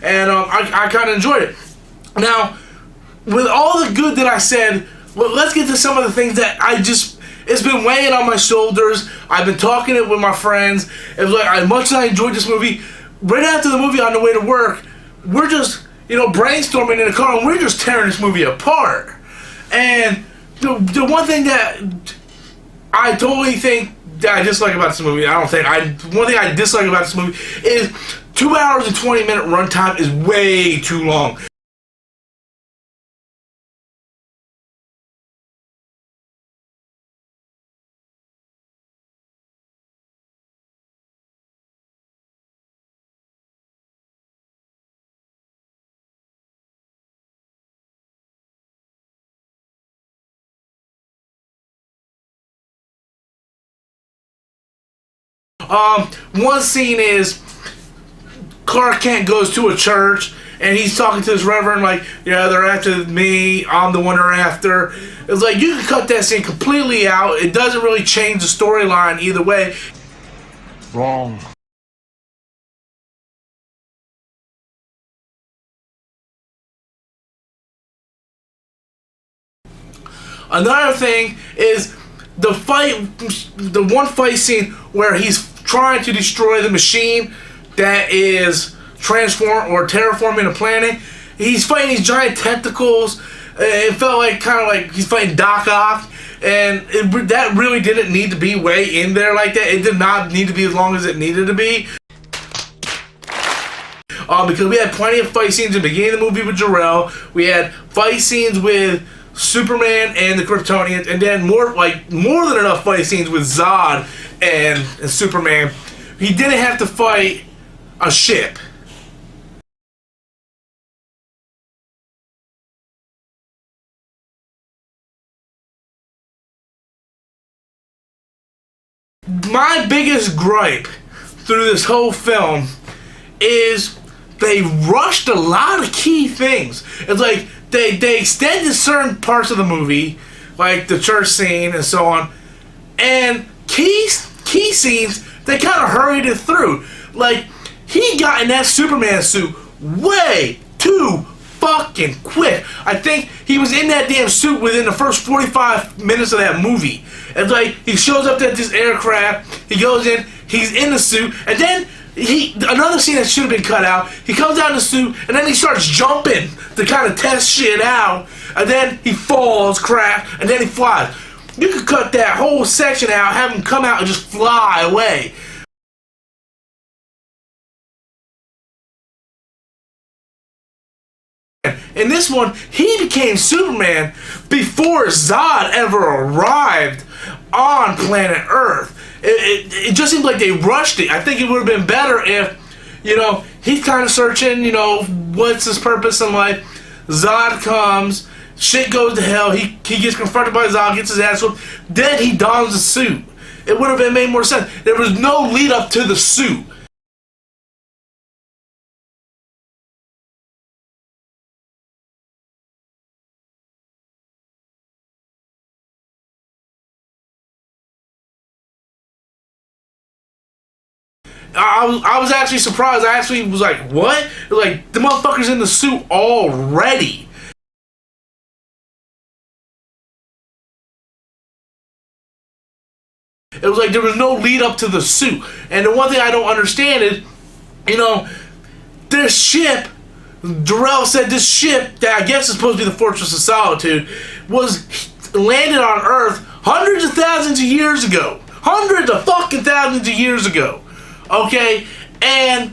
And I kind of enjoyed it. Now, with all the good that I said, well, let's get to some of the things that it's been weighing on my shoulders. I've been talking it with my friends. It was like, as much as I enjoyed this movie, right after the movie on the way to work, we're just, brainstorming in the car, and we're just tearing this movie apart. And the one thing that I totally think that I dislike about this movie, one thing I dislike about this movie is 2 hours and 20-minute runtime is way too long. One scene is Clark Kent goes to a church and he's talking to this reverend like, yeah, they're after me, I'm the one they're after. It's like, you can cut that scene completely out. It doesn't really change the storyline either way. Wrong. Another thing is the one fight scene where he's trying to destroy the machine that is terraforming a planet. He's fighting these giant tentacles. It felt like kind of like he's fighting Doc Ock, and that really didn't need to be way in there like that. It did not need to be as long as it needed to be. Because we had plenty of fight scenes in the beginning of the movie with Jor-El. We had fight scenes with Superman and the Kryptonians, and then more than enough fight scenes with Zod and Superman. He didn't have to fight a ship. My biggest gripe through this whole film is they rushed a lot of key things. It's like they extended certain parts of the movie, like the church scene and so on, and key scenes, they kind of hurried it through. Like, he got in that Superman suit way too fucking quick. I think he was in that damn suit within the first 45 minutes of that movie. It's like, he shows up at this aircraft, he goes in, he's in the suit, and then another scene that should have been cut out, he comes out in the suit, and then he starts jumping to kind of test shit out, and then he falls, crash, and then he flies. You could cut that whole section out, have him come out and just fly away. In this one, he became Superman before Zod ever arrived on planet Earth. It just seems like they rushed it. I think it would have been better if, he's kind of searching, what's his purpose in life. Zod comes, shit goes to hell, he gets confronted by Zod, gets his ass whooped, then he dons the suit. It would have made more sense. There was no lead up to the suit. I was actually surprised. I actually was like, what? Like, the motherfucker's in the suit already. It was like there was no lead up to the suit. And the one thing I don't understand is, this ship, Jor-El said this ship, that I guess is supposed to be the Fortress of Solitude, was landed on Earth hundreds of thousands of years ago. Hundreds of fucking thousands of years ago. Okay, and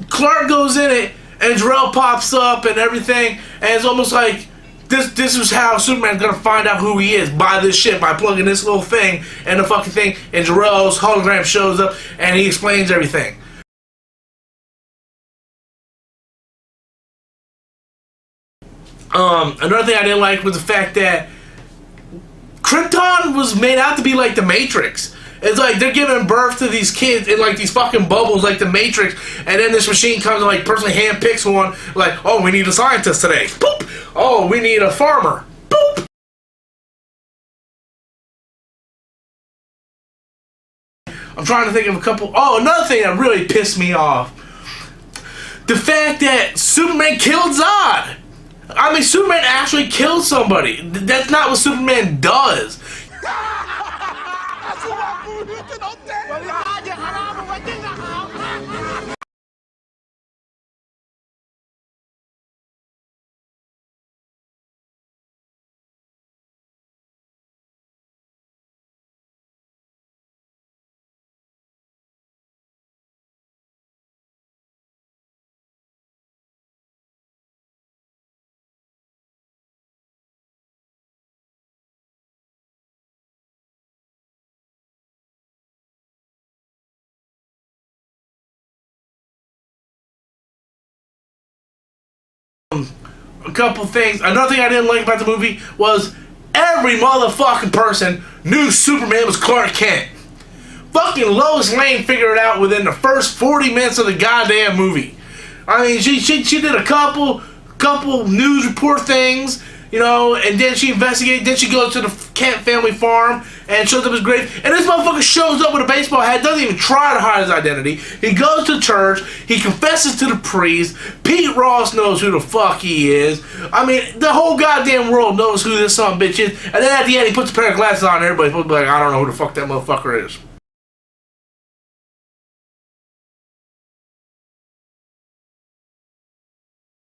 Clark goes in it, and Jor-El pops up and everything, and it's almost like this is how Superman's gonna find out who he is, by this ship, by plugging this little thing and the fucking thing, and Jor-El's hologram shows up and he explains everything. Another thing I didn't like was the fact that Krypton was made out to be like the Matrix. It's like they're giving birth to these kids in like these fucking bubbles like the Matrix, and then this machine comes and like personally handpicks one, like, oh, we need a scientist today. Boop! Oh, we need a farmer. Boop! I'm trying to think of a couple. Oh, another thing that really pissed me off. The fact that Superman killed Zod. I mean, Superman actually killed somebody. That's not what Superman does. A couple things. Another thing I didn't like about the movie was every motherfucking person knew Superman was Clark Kent. Fucking Lois Lane figured it out within the first 40 minutes of the goddamn movie. I mean, she did a couple news report things, you know, and then she investigated. Then she goes to the Kent family farm and shows up his grave. And this motherfucker shows up with a baseball hat, doesn't even try to hide his identity. He goes to church. He confesses to the priest. Pete Ross knows who the fuck he is. I mean, the whole goddamn world knows who this son of a bitch is. And then at the end, he puts a pair of glasses on, and everybody's supposed to be like, I don't know who the fuck that motherfucker is.